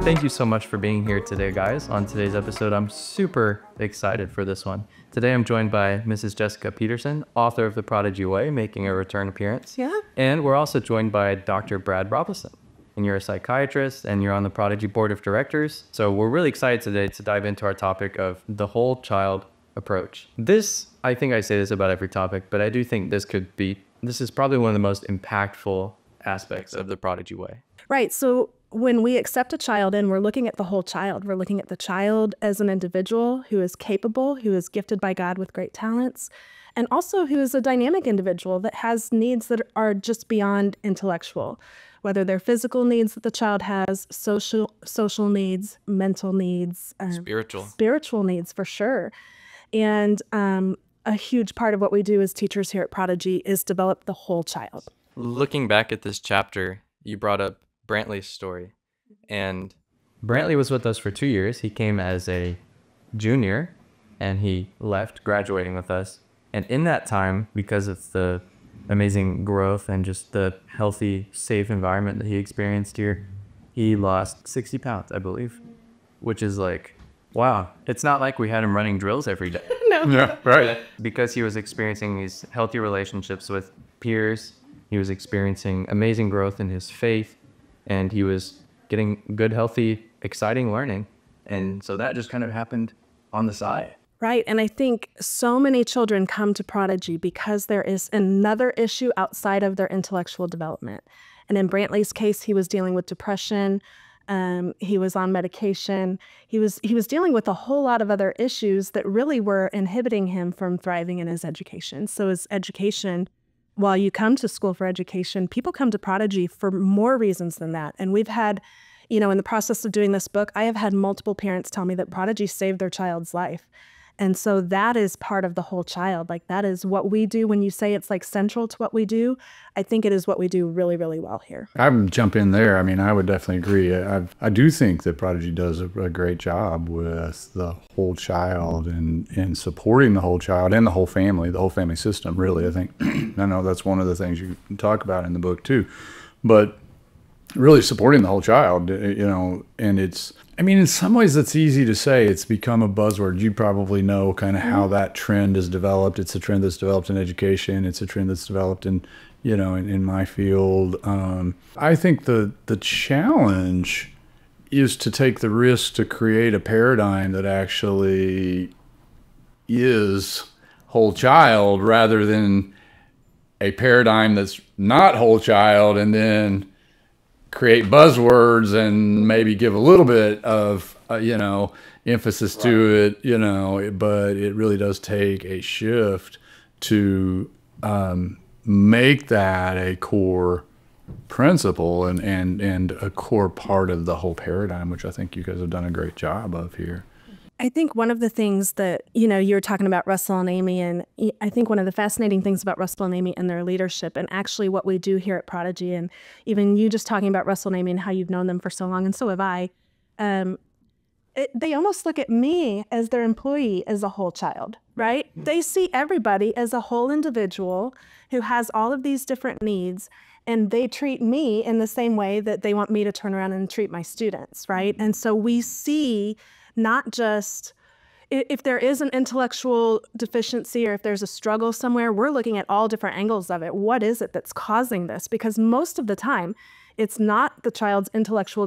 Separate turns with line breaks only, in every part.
Thank you so much for being here today, guys. On today's episode, I'm super excited for this one. Today, I'm joined by Mrs. Jessica Peterson, author of The Prodigy Way, making a return appearance.
Yeah.
And we're also joined by Dr. Brad Robinson. And you're a psychiatrist, and you're on the Prodigy Board of Directors. So we're really excited today to dive into our topic of the whole child approach. This, I think I say this about every topic, but I do think this is probably one of the most impactful aspects of the Prodigy Way.
Right. So when we accept a child in, we're looking at the whole child. We're looking at the child as an individual who is capable, who is gifted by God with great talents, and also who is a dynamic individual that has needs that are just beyond intellectual, whether they're physical needs that the child has, social needs, mental needs, spiritual needs for sure. And a huge part of what we do as teachers here at Prodigy is develop the whole child.
Looking back at this chapter, you brought up Brantley's story. And Brantley was with us for 2 years. He came as a junior and he left, graduating with us. And in that time, because of the amazing growth and just the healthy, safe environment that he experienced here, he lost 60 pounds, I believe, which is like, wow. It's not like we had him running drills every day.
No.
Yeah, right.
Because he was experiencing these healthy relationships with peers, he was experiencing amazing growth in his faith, and he was getting good, healthy, exciting learning. And so that just kind of happened on the side.
Right. And I think so many children come to Prodigy because there is another issue outside of their intellectual development. And in Brantley's case, he was dealing with depression. He was on medication. He was dealing with a whole lot of other issues that really were inhibiting him from thriving in his education. So his education, while you come to school for education, people come to Prodigy for more reasons than that. And we've had, in the process of doing this book, I have had multiple parents tell me that Prodigy saved their child's life. And so that is part of the whole child. Like, that is what we do. When you say it's like central to what we do, I think it is what we do really, really well here.
I would jump in there. I mean, I would definitely agree. I do think that Prodigy does a great job with the whole child and supporting the whole child and the whole family system, really. I think, I know that's one of the things you talk about in the book too, but really supporting the whole child, and it's, I mean, in some ways it's easy to say. It's become a buzzword. You probably know kind of how that trend is developed. It's a trend that's developed in education. It's a trend that's developed in, in my field. I think the challenge is to take the risk to create a paradigm that actually is whole child rather than a paradigm that's not whole child and then create buzzwords and maybe give a little bit of, emphasis to it, but it really does take a shift to make that a core principle and a core part of the whole paradigm, which I think you guys have done a great job of here.
I think one of the things that, you were talking about Russell and Amy, and I think one of the fascinating things about Russell and Amy and their leadership, and actually what we do here at Prodigy, and even you just talking about Russell and Amy and how you've known them for so long, and so have I, they almost look at me as their employee as a whole child, right? They see everybody as a whole individual who has all of these different needs, and they treat me in the same way that they want me to turn around and treat my students, right? And so we see not just if there is an intellectual deficiency or if there's a struggle somewhere, we're looking at all different angles of it. What is it that's causing this? Because most of the time, it's not the child's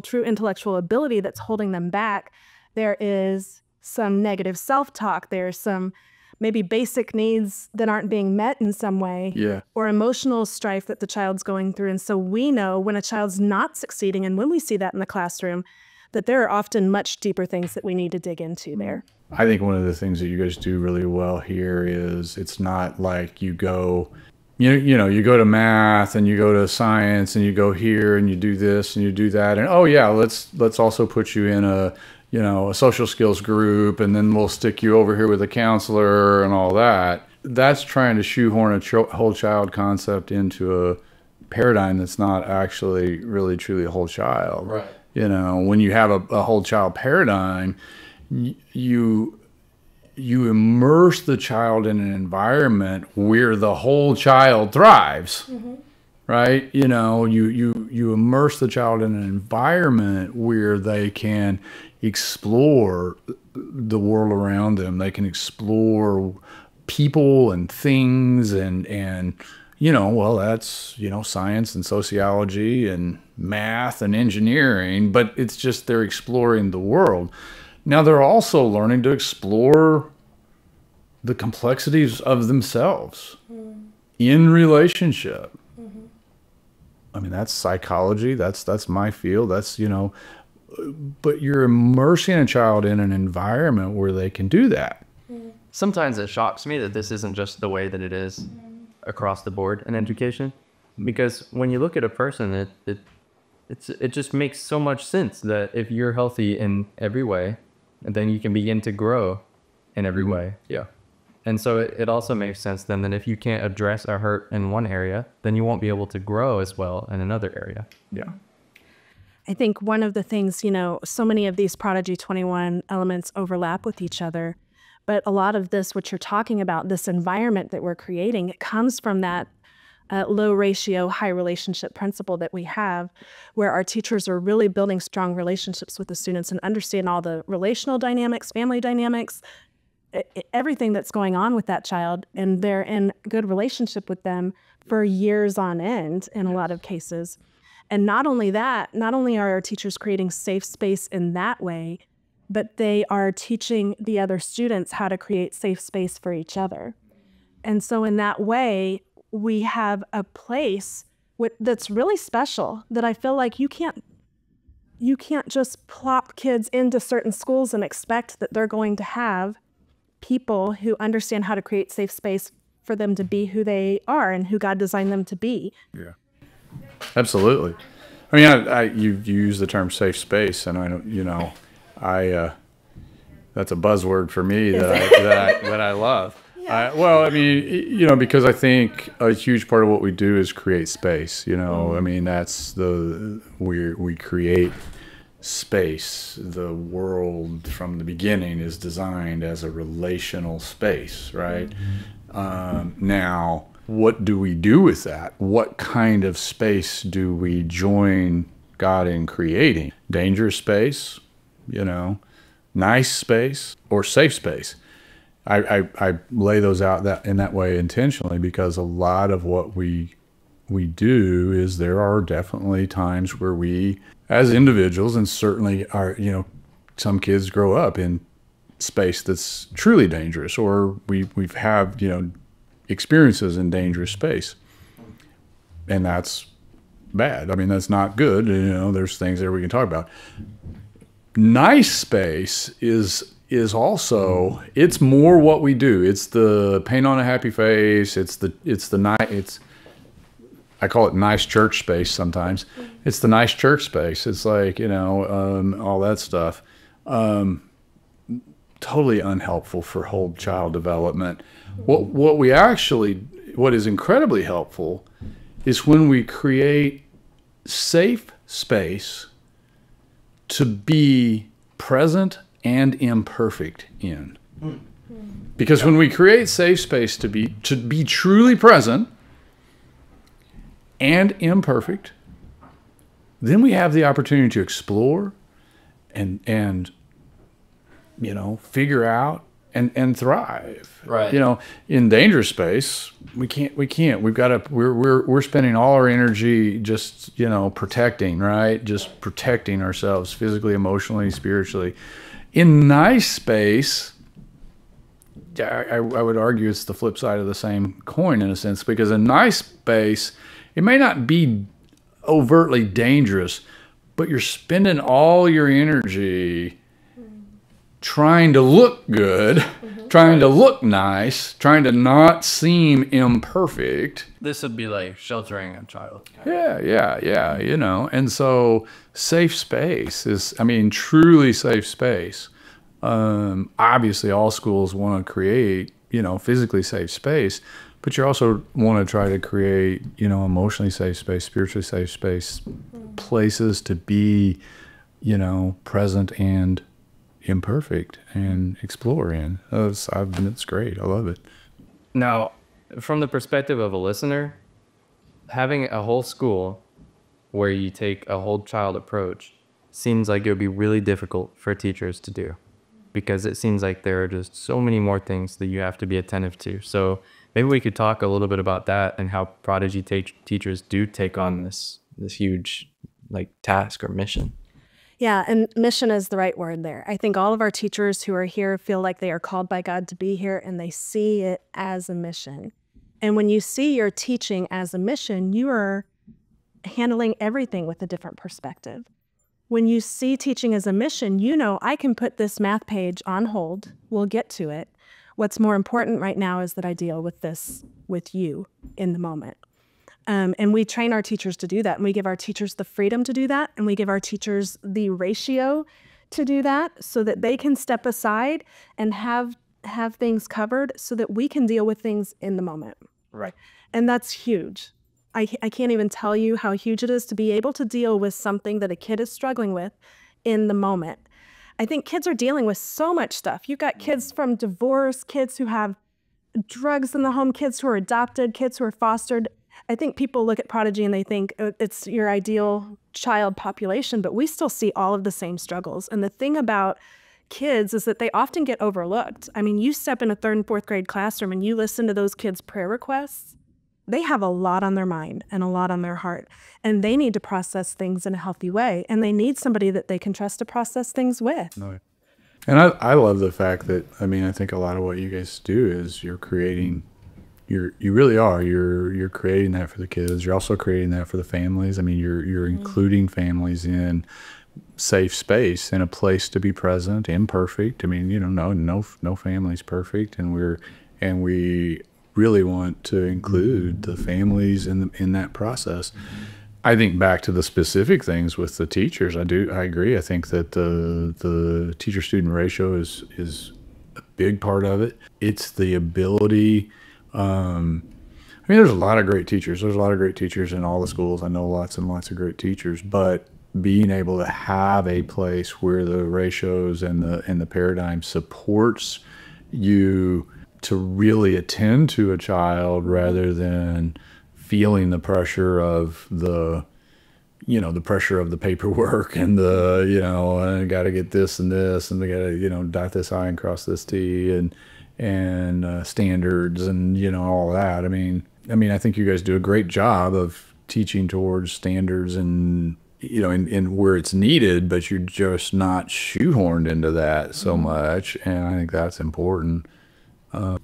true intellectual ability that's holding them back. There is some negative self-talk. There's some maybe basic needs that aren't being met in some way, or emotional strife that the child's going through. And so we know when a child's not succeeding, and when we see that in the classroom, that there are often much deeper things that we need to dig into there.
I think one of the things that you guys do really well here is it's not like you go, you go to math and you go to science and you go here and you do this and you do that. And, oh yeah, let's also put you in a social skills group, and then we'll stick you over here with a counselor and all that. That's trying to shoehorn a whole child concept into a paradigm that's not actually really truly a whole child. Right. When you have a whole child paradigm, you you immerse the child in an environment where the whole child thrives, right? You know, you immerse the child in an environment where they can explore the world around them. They can explore people and things and you know, well, that's, you know, science and sociology and math and engineering, but it's just they're exploring the world. Now they're also learning to explore the complexities of themselves in relationship. I mean, that's psychology. That's my field. That's, you know, but you're immersing a child in an environment where they can do that.
Sometimes it shocks me that this isn't just the way that it is across the board in education, because when you look at a person, it just makes so much sense that if you're healthy in every way, then you can begin to grow in every way.
Yeah.
And so it also makes sense then that if you can't address a hurt in one area, then you won't be able to grow as well in another area.
Yeah.
I think one of the things, you know, so many of these Prodigy 21 elements overlap with each other, but a lot of this, what you're talking about, this environment that we're creating, it comes from that low ratio, high relationship principle that we have, where our teachers are really building strong relationships with the students and understand all the relational dynamics, family dynamics, everything that's going on with that child, and they're in good relationship with them for years on end in a lot of cases. And not only that, not only are our teachers creating safe space in that way, but they are teaching the other students how to create safe space for each other. And so in that way, we have a place that's really special that I feel like you can't just plop kids into certain schools and expect that they're going to have people who understand how to create safe space for them to be who they are and who God designed them to be.
Yeah, absolutely. I mean, you use the term safe space, and I don't, you know, that's a buzzword for me that I love. Yeah. Well, I mean, you know, because I think a huge part of what we do is create space. You know, I mean, that's we create space. The world from the beginning is designed as a relational space, right? Now, what do we do with that? What kind of space do we join God in creating? Dangerous space, you know, nice space, or safe space? I lay those out in that way intentionally, because a lot of what we do is there are definitely times where we, as individuals, and certainly our, you know, some kids grow up in space that's truly dangerous, or we've had, you know, experiences in dangerous space, and that's bad. I mean, that's not good. You know, there's things there we can talk about. Nice space is also, it's more what we do. It's the paint on a happy face. I call it nice church space sometimes. It's the nice church space. It's like, you know, all that stuff. Totally unhelpful for whole child development. What is incredibly helpful is when we create safe space to be present and imperfect in. Because when we create safe space to be truly present and imperfect, then we have the opportunity to explore and you know, figure out and thrive.
Right.
You know, in dangerous space, we can't. We've got to. We're spending all our energy just, you know, protecting, right? Just protecting ourselves physically, emotionally, spiritually. In nice space, I would argue it's the flip side of the same coin in a sense, because in nice space, it may not be overtly dangerous, but you're spending all your energy trying to look good, trying to look nice, trying to not seem imperfect.
This would be like sheltering a child.
Yeah, you know. And so safe space is, I mean, truly safe space. Obviously, all schools want to create, you know, physically safe space, but you also want to try to create, you know, emotionally safe space, spiritually safe space, places to be, you know, present and imperfect and explore in. It's great. I love it.
Now, from the perspective of a listener, having a whole school where you take a whole child approach seems like it would be really difficult for teachers to do, because it seems like there are just so many more things that you have to be attentive to. So maybe we could talk a little bit about that and how Prodigy teachers do take on this huge like task or mission.
Yeah, and mission is the right word there. I think all of our teachers who are here feel like they are called by God to be here, and they see it as a mission. And when you see your teaching as a mission, you are handling everything with a different perspective. When you see teaching as a mission, you know, I can put this math page on hold. We'll get to it. What's more important right now is that I deal with this with you in the moment. And we train our teachers to do that. And we give our teachers the freedom to do that. And we give our teachers the ratio to do that so that they can step aside and have things covered so that we can deal with things in the moment.
Right.
And that's huge. I can't even tell you how huge it is to be able to deal with something that a kid is struggling with in the moment. I think kids are dealing with so much stuff. You've got kids from divorce, kids who have drugs in the home, kids who are adopted, kids who are fostered. I think people look at Prodigy and they think it's your ideal child population, but we still see all of the same struggles. And the thing about kids is that they often get overlooked. I mean, you step in a 3rd and 4th grade classroom and you listen to those kids' prayer requests. They have a lot on their mind and a lot on their heart, and they need to process things in a healthy way, and they need somebody that they can trust to process things with.
No. And I love the fact that, I mean, I think a lot of what you guys do is you're creating, you really are, you're creating that for the kids. You're also creating that for the families. I mean, you're including families in safe space and a place to be present, imperfect. I mean, you know, no family's perfect, and we really want to include the families in that process. I think back to the specific things with the teachers. I agree. I think that the teacher-student ratio is a big part of it. It's the ability. I mean, there's a lot of great teachers. There's a lot of great teachers in all the schools. I know lots and lots of great teachers, but being able to have a place where the ratios and the paradigm supports you to really attend to a child rather than feeling the pressure of the pressure of the paperwork and I got to get this and this, and they got to, dot this I and cross this T and standards and, all that. I mean, I think you guys do a great job of teaching towards standards and, in where it's needed, but you're just not shoehorned into that so much. And I think that's important.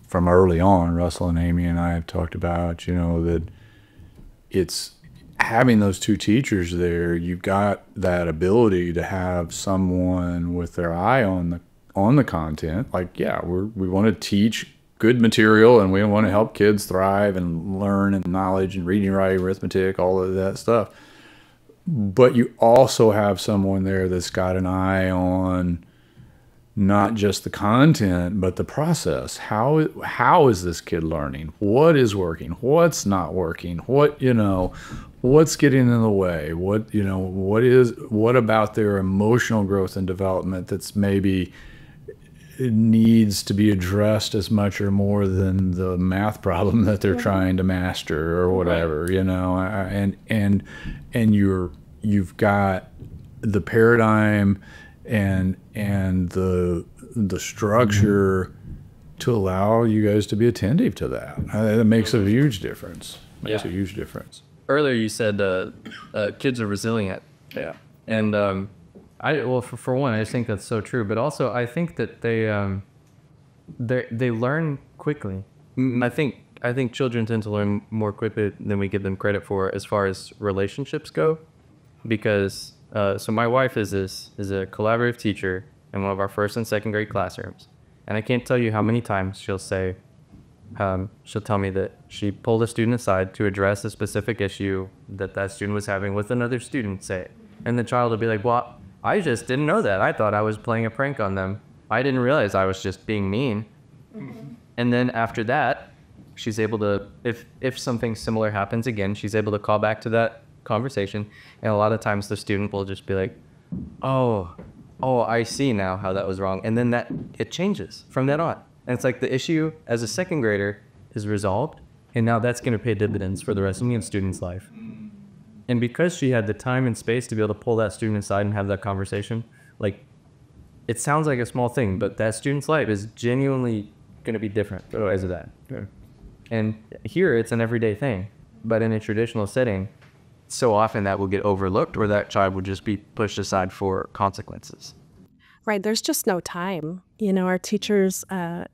From early on, Russell and Amy and I have talked about, that it's having those two teachers there. You've got that ability to have someone with their eye on the content. Like, yeah, we want to teach good material, and we want to help kids thrive and learn and knowledge and reading, writing, arithmetic, all of that stuff. But you also have someone there that's got an eye on not just the content, but the process. How is this kid learning? What is working? What's not working? What's getting in the way? What about their emotional growth and development that's maybe needs to be addressed as much or more than the math problem that they're trying to master or whatever, and you've got the paradigm and the structure to allow you guys to be attentive to that. That makes a huge difference. Makes a huge difference.
Earlier you said kids are resilient.
Yeah.
And for one, I just think that's so true. But also, I think that they learn quickly. I think children tend to learn more quickly than we give them credit for as far as relationships go, because so my wife is a collaborative teacher in one of our 1st and 2nd grade classrooms, and I can't tell you how many times she'll tell me that she pulled a student aside to address a specific issue that student was having with another student, say, and the child will be like, "Well, I just didn't know that. I thought I was playing a prank on them. I didn't realize I was just being mean." And then after that, she's able to, if something similar happens again, she's able to call back to that conversation, and a lot of times the student will just be like, "Oh, oh, I see now how that was wrong. And then it changes from then on. And it's like the issue as a second grader is resolved. And now that's going to pay dividends for the rest of the student's life. And because she had the time and space to be able to pull that student aside and have that conversation, like, it sounds like a small thing, but that student's life is genuinely going to be different because of that. Yeah. And here it's an everyday thing. But in a traditional setting, so often that will get overlooked, or that child will just be pushed aside for consequences.
Right. There's just no time. You know, our teachers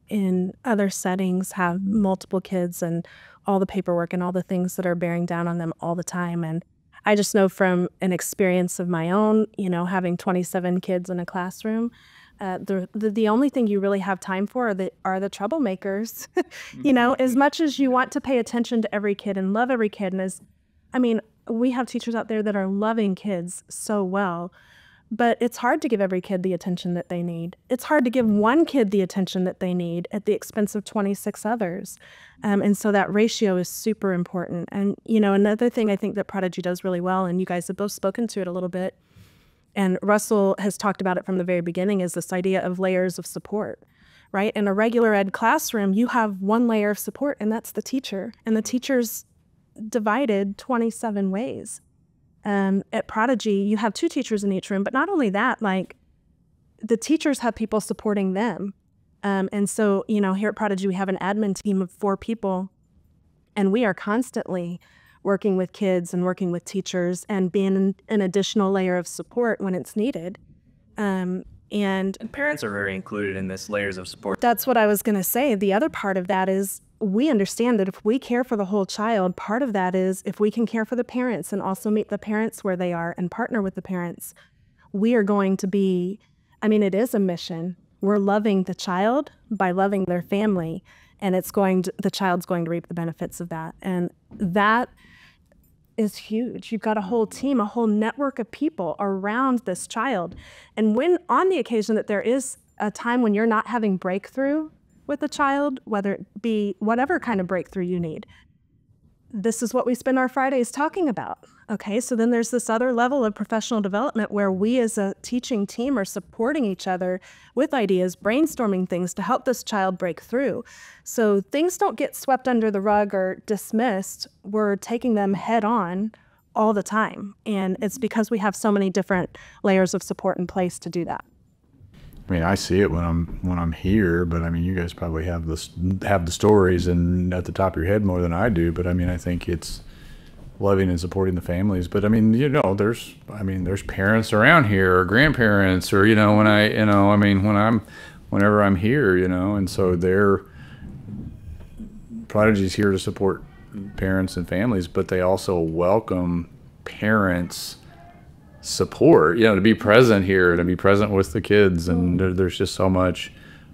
in other settings have multiple kids and all the paperwork and all the things that are bearing down on them all the time. And I just know from an experience of my own, you know, having 27 kids in a classroom, the only thing you really have time for are the troublemakers. You know, as much as you want to pay attention to every kid and love every kid, and we have teachers out there that are loving kids so well, but it's hard to give every kid the attention that they need. It's hard to give one kid the attention that they need at the expense of 26 others. And so that ratio is super important. And, you know, another thing I think that Prodigy does really well, and you guys have both spoken to it a little bit, and Russell has talked about it from the very beginning, is this idea of layers of support, right? In a regular ed classroom, you have one layer of support, and that's the teacher. And the teacher's divided 27 ways. At Prodigy, you have 2 teachers in each room, but not only that, like, the teachers have people supporting them. And so, you know, here at Prodigy, we have an admin team of 4 people, and we are constantly working with kids and working with teachers and being an additional layer of support when it's needed. And
parents are very included in this layers of support.
That's what I was going to say. The other part of that is we understand that if we care for the whole child, part of that is if we can care for the parents and also meet the parents where they are and partner with the parents, we are going to be, it is a mission. We're loving the child by loving their family, and the child's going to reap the benefits of that. And that is huge. You've got a whole team, a whole network of people around this child. And when on the occasion that there is a time when you're not having breakthrough with a child, whether it be whatever kind of breakthrough you need, this is what we spend our Fridays talking about. Okay, so then there's this other level of professional development where we as a teaching team are supporting each other with ideas, brainstorming things to help this child break through. So things don't get swept under the rug or dismissed. We're taking them head on all the time. And it's because we have so many different layers of support in place to do that.
I see it when I'm here, but you guys probably have the stories and at the top of your head more than I do. But I think it's loving and supporting the families. But there's parents around here or grandparents or whenever I'm here, and so Prodigy's here to support parents and families, but they also welcome parents' support, to be present here, to be present with the kids. And there's just so much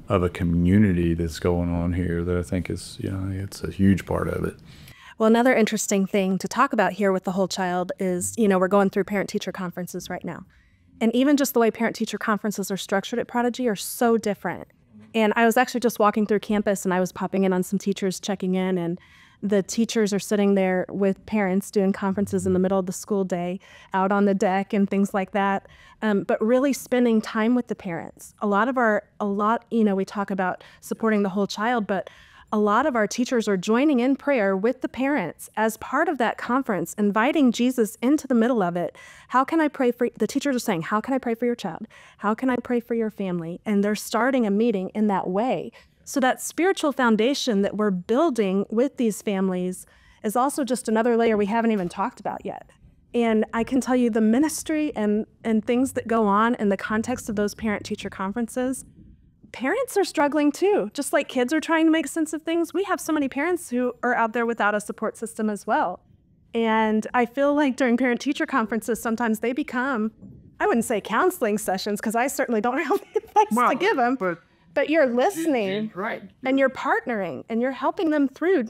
of a community that's going on here that I think is, it's a huge part of it.
Well, another interesting thing to talk about here with the whole child is, we're going through parent-teacher conferences right now. And even just the way parent-teacher conferences are structured at Prodigy are so different. And I was actually just walking through campus and I was popping in on some teachers checking in, and the teachers are sitting there with parents doing conferences in the middle of the school day out on the deck and things like that. But really spending time with the parents. We talk about supporting the whole child, but a lot of our teachers are joining in prayer with the parents as part of that conference, inviting Jesus into the middle of it. How can I pray for, the teachers are saying, how can I pray for your child? How can I pray for your family? And they're starting a meeting in that way. So that spiritual foundation that we're building with these families is also just another layer we haven't even talked about yet. And I can tell you the ministry and things that go on in the context of those parent-teacher conferences, parents are struggling too. Just like kids are trying to make sense of things, we have so many parents who are out there without a support system as well. And I feel like during parent-teacher conferences, sometimes they become, I wouldn't say counseling sessions, because I certainly don't have advice to give them, but you're listening,
right?
And you're partnering, and you're helping them through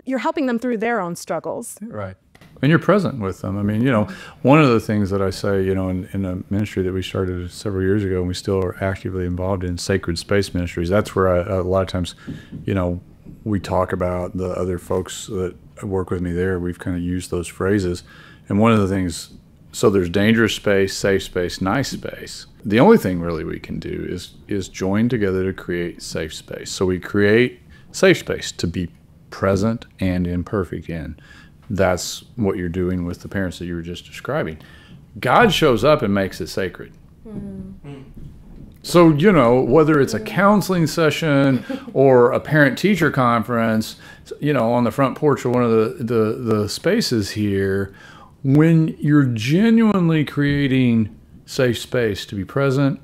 you're helping them through their own struggles.
Right. And you're present with them. One of the things that I say, in a ministry that we started several years ago, and we still are actively involved in, sacred space ministries. That's where a lot of times, we talk about the other folks that work with me there. We've kind of used those phrases. And one of the things So there's dangerous space, safe space, nice space. The only thing really we can do is join together to create safe space. So we create safe space to be present and imperfect in. That's what you're doing with the parents that you were just describing. God shows up and makes it sacred. So, you know, whether it's a counseling session or a parent-teacher conference, you know, on the front porch of one of the spaces here, when you're genuinely creating safe space to be present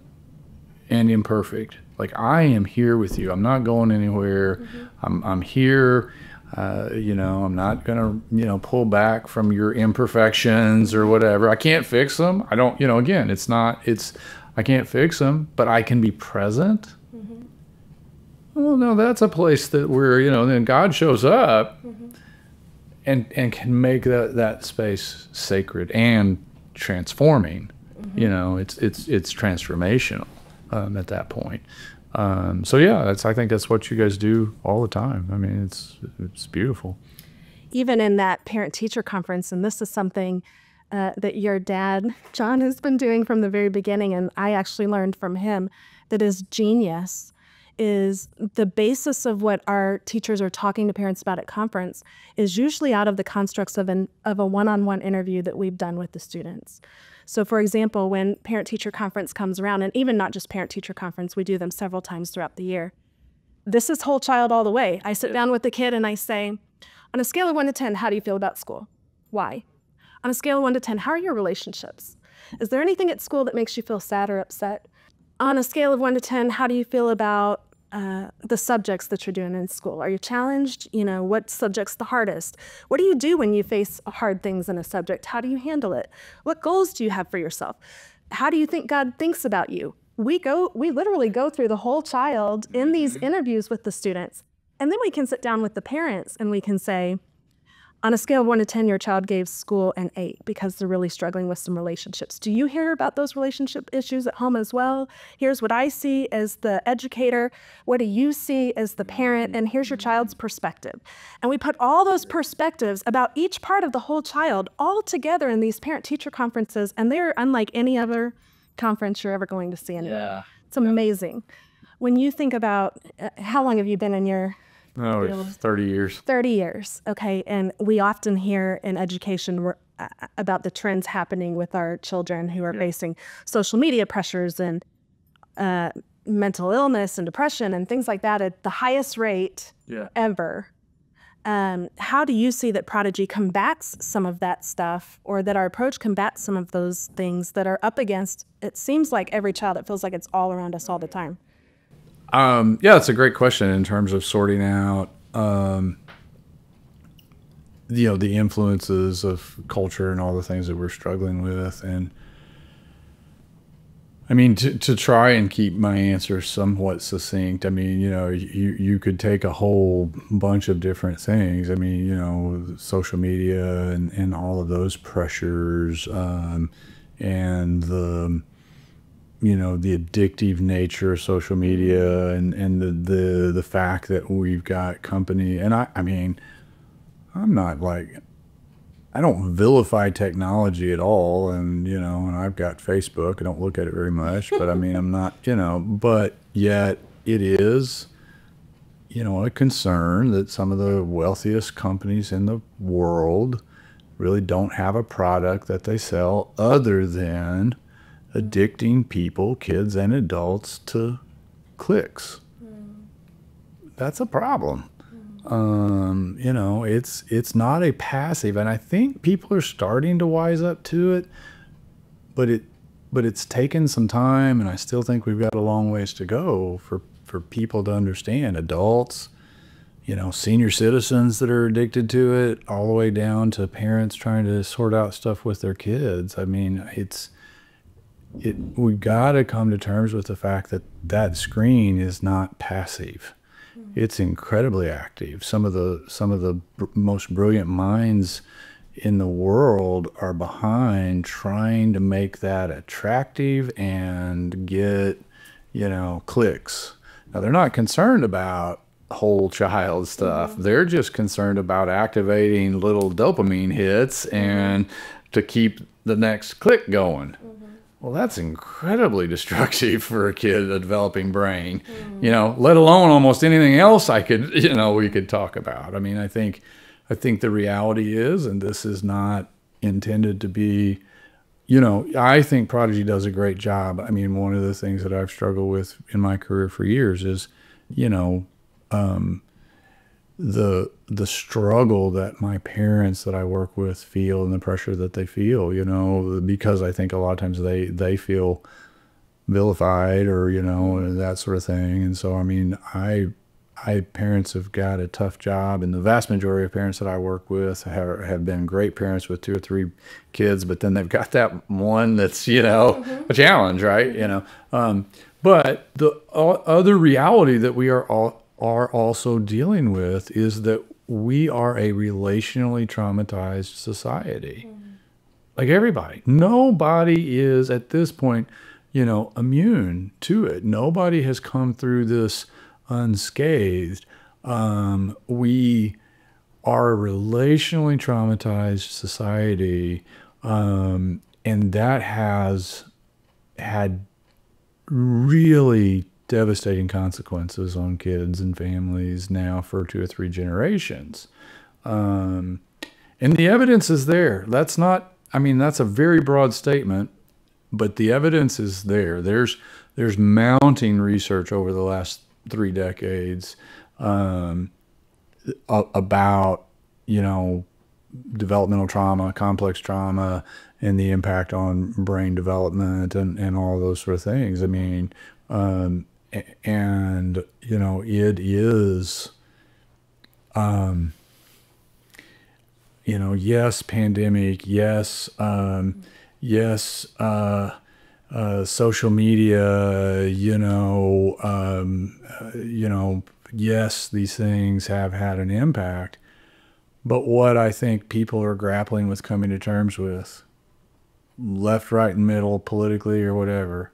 and imperfect, like I am here with you. I'm not going anywhere. I'm here. You know, I'm not going to, you know, pull back from your imperfections or whatever. I can't fix them. I don't, you know, again, I can't fix them, but I can be present. Well, no, that's a place that where, you know, then God shows up and can make that space sacred and transforming. You know, it's transformational at that point. So yeah, I think that's what you guys do all the time. I mean, it's beautiful.
Even in that parent-teacher conference, and this is something that your dad, John, has been doing from the very beginning, and I actually learned from him that is genius, is the basis of what our teachers are talking to parents about at conference is usually out of the constructs of a one-on-one interview that we've done with the students. So for example, when parent-teacher conference comes around, and even not just parent-teacher conference, we do them several times throughout the year. This is whole child all the way. I sit down with the kid and I say, on a scale of 1 to 10, how do you feel about school? Why? On a scale of 1 to 10, how are your relationships? Is there anything at school that makes you feel sad or upset? On a scale of 1 to 10, how do you feel about the subjects that you're doing in school? Are you challenged? You know, what subject's the hardest? What do you do when you face hard things in a subject? How do you handle it? What goals do you have for yourself? How do you think God thinks about you? We literally go through the whole child in these interviews with the students. And then we can sit down with the parents and we can say, on a scale of 1 to 10, your child gave school an 8 because they're really struggling with some relationships. Do you hear about those relationship issues at home as well? Here's what I see as the educator. What do you see as the parent? And here's your child's perspective. And we put all those perspectives about each part of the whole child all together in these parent-teacher conferences, and they're unlike any other conference you're ever going to see anywhere.
Yeah.
It's amazing. When you think about how long have you been in your
Oh, 30 years.
30 years, okay. And we often hear in education about the trends happening with our children who are facing social media pressures and mental illness and depression and things like that at the highest rate ever. How do you see that Prodigy combats some of that stuff, or that our approach combats some of those things that are up against, it seems like every child, it feels like it's all around us all the time?
Yeah, it's a great question in terms of sorting out, you know, the influences of culture and all the things that we're struggling with. And I mean, to try and keep my answer somewhat succinct, I mean, you know, you could take a whole bunch of different things. I mean, you know, social media and all of those pressures, and the, you know, the addictive nature of social media and the fact that we've got company. And I mean, I'm not like, I don't vilify technology at all. And, you know, and I've got Facebook. I don't look at it very much, but I mean, I'm not, you know, but yet it is, you know, a concern that some of the wealthiest companies in the world really don't have a product that they sell other than addicting people, kids and adults, to clicks. That's a problem. You know, it's not a passive, and I think people are starting to wise up to it, but it's taken some time, and I still think we've got a long ways to go for people to understand. Adults, you know, senior citizens that are addicted to it, all the way down to parents trying to sort out stuff with their kids. I mean, we've got to come to terms with the fact that screen is not passive. It's incredibly active. Some of the most brilliant minds in the world are behind trying to make that attractive and get, you know, clicks. Now, they're not concerned about whole child stuff. They're just concerned about activating little dopamine hits and to keep the next click going. Well, that's incredibly destructive for a kid, a developing brain, let alone almost anything else we could talk about. I mean, I think the reality is, and this is not intended to be, I think Prodigy does a great job. I mean, one of the things that I've struggled with in my career for years is, the struggle that my parents that I work with feel and the pressure that they feel, because I think a lot of times they feel vilified or, that sort of thing. And so, I mean, parents have got a tough job, and the vast majority of parents that I work with have been great parents with 2 or 3 kids, but then they've got that one that's, a challenge, right? But the other reality that we are also dealing with is that we are a relationally traumatized society. Like everybody. Nobody is at this point, immune to it. Nobody has come through this unscathed. We are a relationally traumatized society, and that has had really devastating consequences on kids and families now for 2 or 3 generations. And the evidence is there. That's a very broad statement, but the evidence is there. There's mounting research over the last 3 decades about, developmental trauma, complex trauma, and the impact on brain development and all those sort of things. I mean, it is, yes, pandemic, yes, social media, yes, these things have had an impact. But what I think people are grappling with, coming to terms with, left, right, and middle, politically or whatever,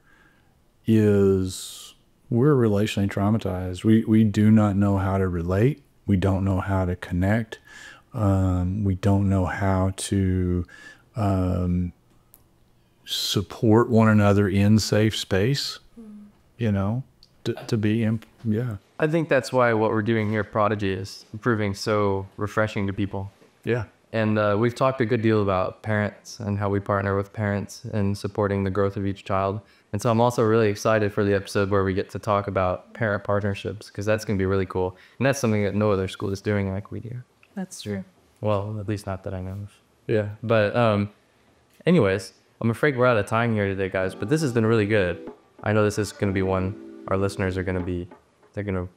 is we're relationally traumatized. We do not know how to relate. We don't know how to connect. We don't know how to support one another in safe space, to be in, yeah.
I think that's why what we're doing here at Prodigy is proving so refreshing to people.
Yeah.
And we've talked a good deal about parents and how we partner with parents in supporting the growth of each child. And so I'm also really excited for the episode where we get to talk about parent partnerships, because that's going to be really cool. And that's something that no other school is doing like we do.
That's true.
Well, at least not that I know of. Yeah. But anyways, I'm afraid we're out of time here today, guys. But this has been really good. I know this is going to be one our listeners are going to be, they're going to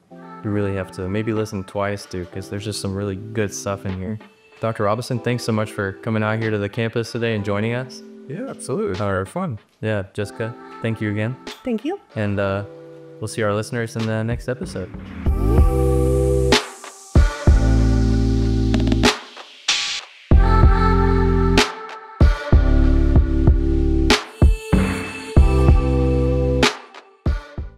really have to maybe listen twice to, because there's just some really good stuff in here. Dr. Robinson, thanks so much for coming out here to the campus today and joining us.
Yeah, absolutely. It was fun.
Yeah, Jessica, thank you again.
Thank you.
And we'll see our listeners in the next episode.